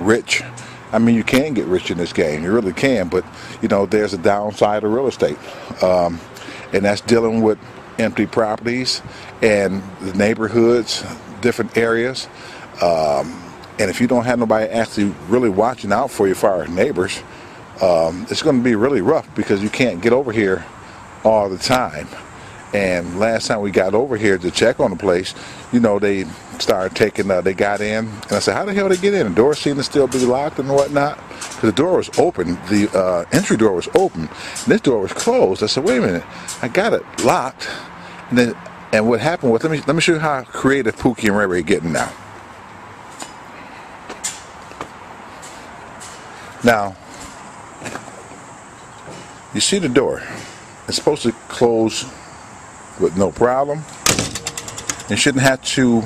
rich. I mean, you can get rich in this game, you really can, but you know, there's a downside of real estate, and that's dealing with empty properties and the neighborhoods, different areas, and if you don't have nobody actually really watching out for you, for our neighbors, it's going to be really rough because you can't get over here all the time. And last time we got over here to check on the place, you know, they started taking, they got in, and I said, how the hell did they get in? The door seemed to still be locked and whatnot, because the door was open, the entry door was open, and this door was closed. I said, wait a minute, I got it locked. And what happened was, let me show you how creative Pookie and Ray Ray getting now. Now, you see the door, it's supposed to close with no problem. You shouldn't have to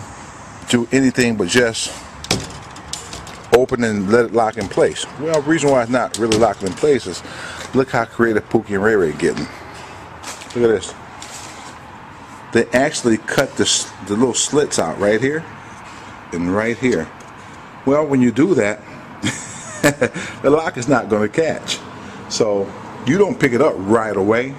do anything but just open and let it lock in place. Well, the reason why it's not really locked in place is look how creative Pookie and Ray Ray getting. Look at this. They actually cut the little slits out right here and right here. Well, when you do that, the lock is not going to catch. So you don't pick it up right away.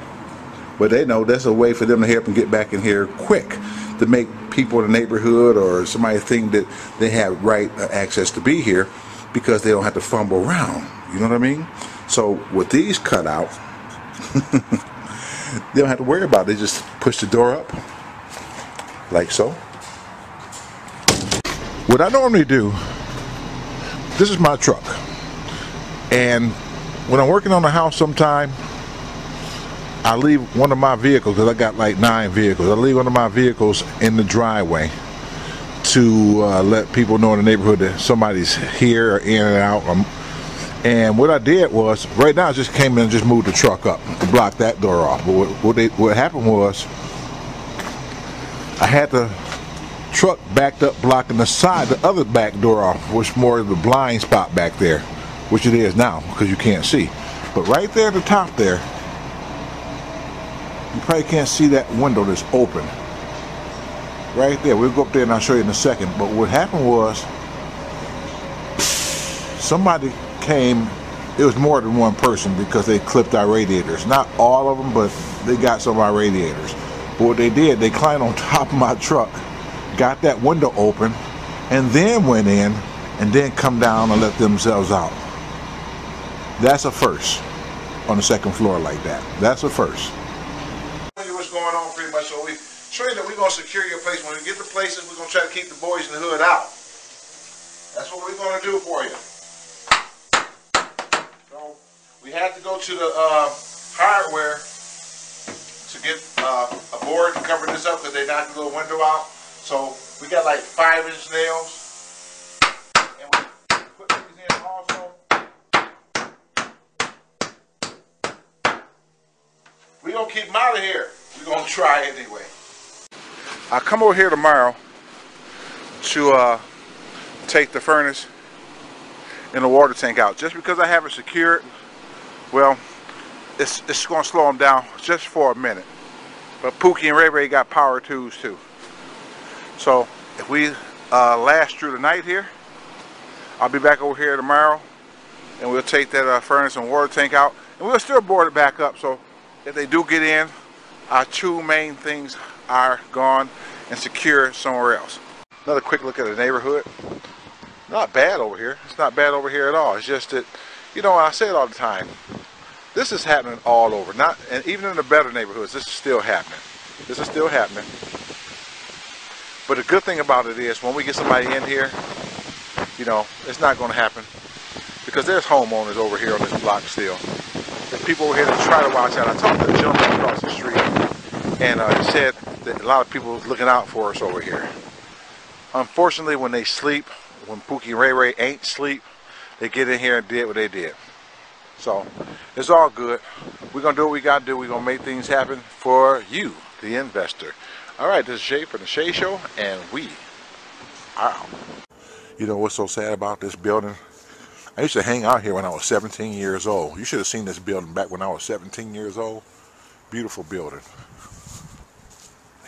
But they know that's a way for them to help and get back in here quick, to make people in the neighborhood or somebody think that they have right access to be here, because they don't have to fumble around. You know what I mean? So with these cut out, they don't have to worry about it. They just push the door up like so. What I normally do, this is my truck, and when I'm working on the house sometime, I leave one of my vehicles, because I got like 9 vehicles. I leave one of my vehicles in the driveway to let people know in the neighborhood that somebody's here or in and out. And what I did was, right now I just came in and just moved the truck up to block that door off. But what happened was, I had the truck backed up blocking the side, the other back door off, which more of the blind spot back there, which it is now because you can't see. But right there at the top there, you probably can't see that window that's open. Right there. We'll go up there and I'll show you in a second. But what happened was, somebody came, it was more than one person, because they clipped our radiators. Not all of them, but they got some of our radiators. But what they did, they climbed on top of my truck, got that window open, and then went in and then come down and let themselves out. That's a first on the second floor like that. That's a first. What's going on pretty much, so we show you that we're going to secure your place. When we get to places, we're going to try to keep the boys in the hood out. That's what we're going to do for you. So we had to go to the hardware to get a board to cover this up, because they knocked the little window out. So we got like 5-inch nails, and we put these in also. We're going to keep them out of here. We're going to try anyway. I'll come over here tomorrow to take the furnace and the water tank out. Just because I have it secured, well, it's going to slow them down just for a minute. But Pookie and Ray Ray got power tools too. So if we last through the night here, I'll be back over here tomorrow, and we'll take that furnace and water tank out, and we'll still board it back up. So if they do get in, our 2 main things are gone and secure somewhere else. Another quick look at the neighborhood. Not bad over here. It's not bad over here at all. It's just that, you know, I say it all the time, this is happening all over. And even in the better neighborhoods, this is still happening. This is still happening. But the good thing about it is, when we get somebody in here, you know, it's not going to happen, because there's homeowners over here on this block still. There's people over here that try to watch out. I talked to a gentleman across the street, and he said that a lot of people is looking out for us over here. Unfortunately, when they sleep, when Pookie and Ray Ray ain't sleep, they get in here and did what they did. So it's all good. We're going to do what we got to do. We're going to make things happen for you, the investor. All right, this is Shea from the Shea Show, and we are out. You know what's so sad about this building? I used to hang out here when I was 17 years old. You should have seen this building back when I was 17 years old. Beautiful building.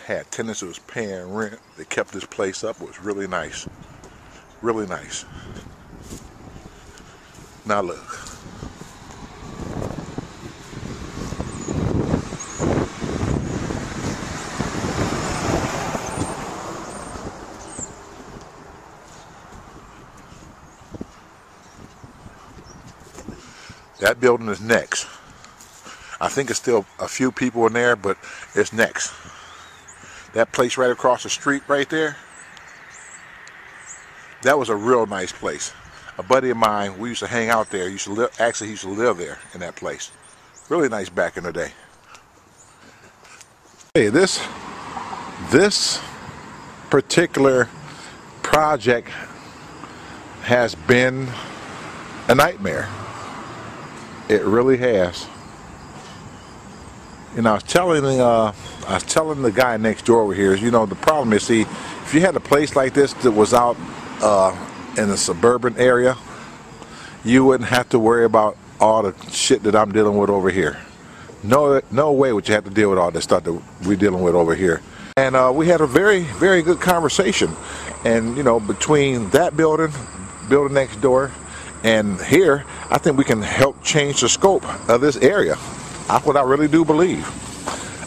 Had tenants who was paying rent. They kept this place up. It was really nice. Really nice. Now look. That building is next. I think it's still a few people in there, but it's next. That place right across the street right there, that was a real nice place. A buddy of mine, we used to hang out there. He used to live, actually, he used to live there in that place. Really nice back in the day. Hey, this particular project has been a nightmare. It really has. You know, I was telling the guy next door over here, you know, the problem is, see, if you had a place like this that was out in a suburban area, you wouldn't have to worry about all the shit that I'm dealing with over here. No way would you have to deal with all this stuff that we're dealing with over here. And we had a very, very good conversation. And, you know, between that building next door, and here, I think we can help change the scope of this area. That's what I really do believe.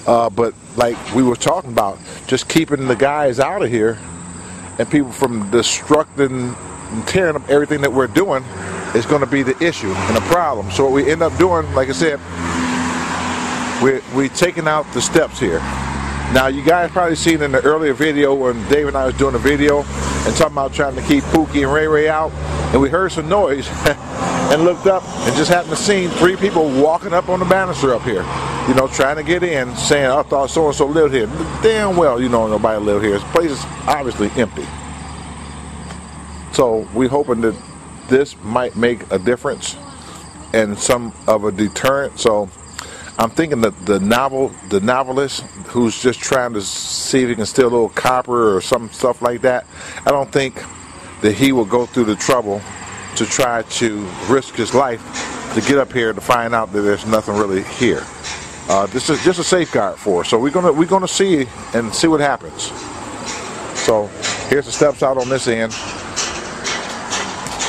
But like we were talking about, just keeping the guys out of here and people from destructing and tearing up everything that we're doing is going to be the issue and the problem. So what we end up doing, like I said, we're taking out the steps here. Now you guys probably seen in the earlier video when Dave and I was doing a video and talking about trying to keep Pookie and Ray Ray out, and we heard some noise and looked up and just happened to see 3 people walking up on the banister up here, you know, trying to get in, saying, I thought so-and-so lived here. Damn well, you know, nobody lived here. This place is obviously empty. So we're hoping that this might make a difference and some of a deterrent. So I'm thinking that the novelist who's just trying to see if he can steal a little copper or some stuff like that, I don't think that he will go through the trouble to try to risk his life to get up here to find out that there's nothing really here. This is just a safeguard for us. So we're gonna see what happens. So here's the steps out on this end,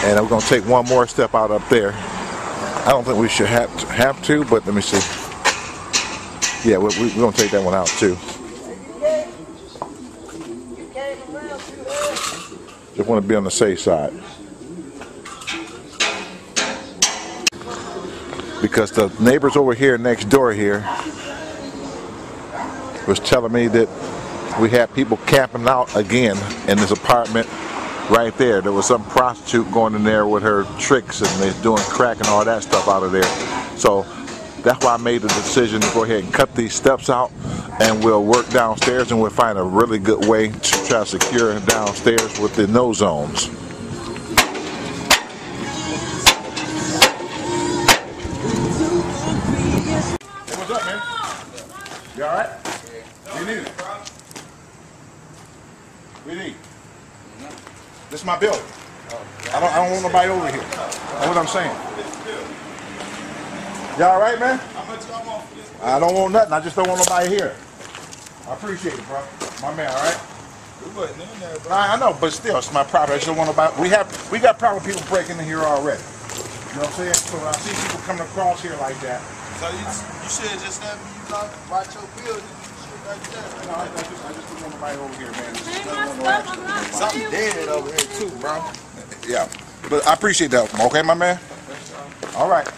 and we're gonna take one more step out up there. I don't think we should have to, but let me see. Yeah, we're gonna take that one out too. Just want to be on the safe side. Because the neighbors over here next door here was telling me that we had people camping out again in this apartment right there. There was some prostitute going in there with her tricks and they're doing crack and all that stuff out of there. So that's why I made the decision to go ahead and cut these steps out, and we'll work downstairs and we'll find a really good way to try to secure downstairs with the no zones. Hey, what's up, man? You alright? What do you need? What do you need? This is my building. I don't want nobody over here. That's what I'm saying. You alright, man? I don't want nothing. I just don't want nobody here. I appreciate it, bro. My man, alright? I know, but still, it's my property. I just don't want nobody. We got probably people breaking in here already. You know what I'm saying? So when I see people coming across here like that. So you should just have me, you know, watch your building and shit like that. No, I just don't want nobody over here, man. Something dead over here too, bro. Yeah, but I appreciate that. Okay, my man? All right.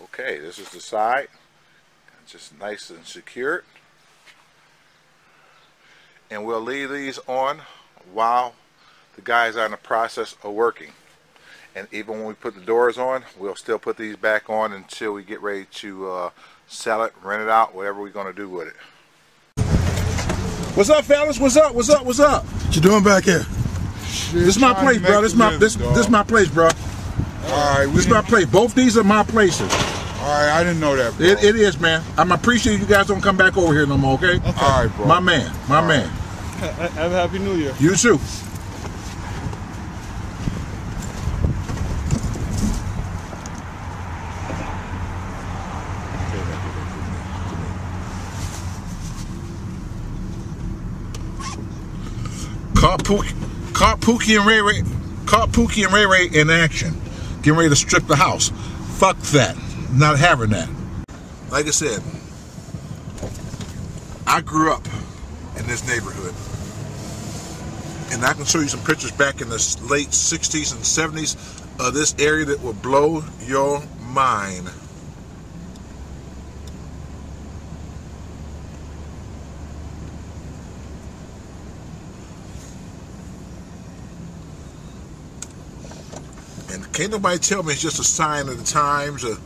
Okay, this is the side. Just nice and secured. And we'll leave these on while the guys are in the process of working. And even when we put the doors on, we'll still put these back on until we get ready to sell it, rent it out, whatever we're going to do with it. What's up, fellas? What's up? What's up? What's up? What you doing back here? This is my place, bro. This is my place, bro. Alright, this is my place. Both these are my places. Alright, I didn't know that, bro. It is, man. I'm appreciate you guys don't come back over here no more, okay? Alright, bro. My man. My man. Have a happy new year. You too. Caught Pookie and Ray Ray in action. Getting ready to strip the house. Fuck that. Not having that. Like I said, I grew up in this neighborhood. And I can show you some pictures back in the late 60s and 70s of this area that will blow your mind. And can't nobody tell me it's just a sign of the times or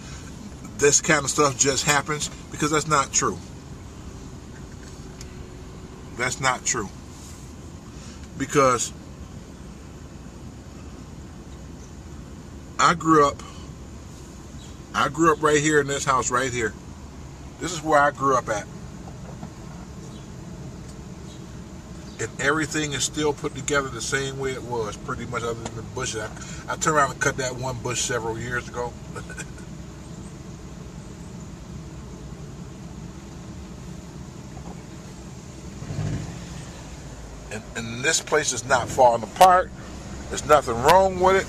this kind of stuff just happens, because that's not true. That's not true. Because I grew up right here in this house right here. This is where I grew up at. And everything is still put together the same way it was, pretty much, other than the bushes. I turned around and cut that one bush several years ago. and this place is not falling apart. There's nothing wrong with it.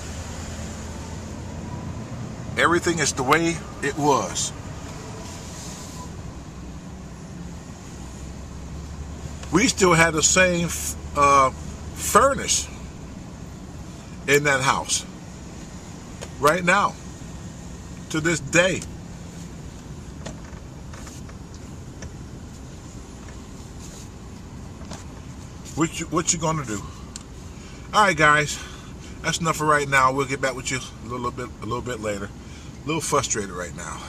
Everything is the way it was. We still had the same furnace in that house right now, to this day. What you gonna do? All right, guys, that's enough for right now. We'll get back with you a little bit later. A little frustrated right now.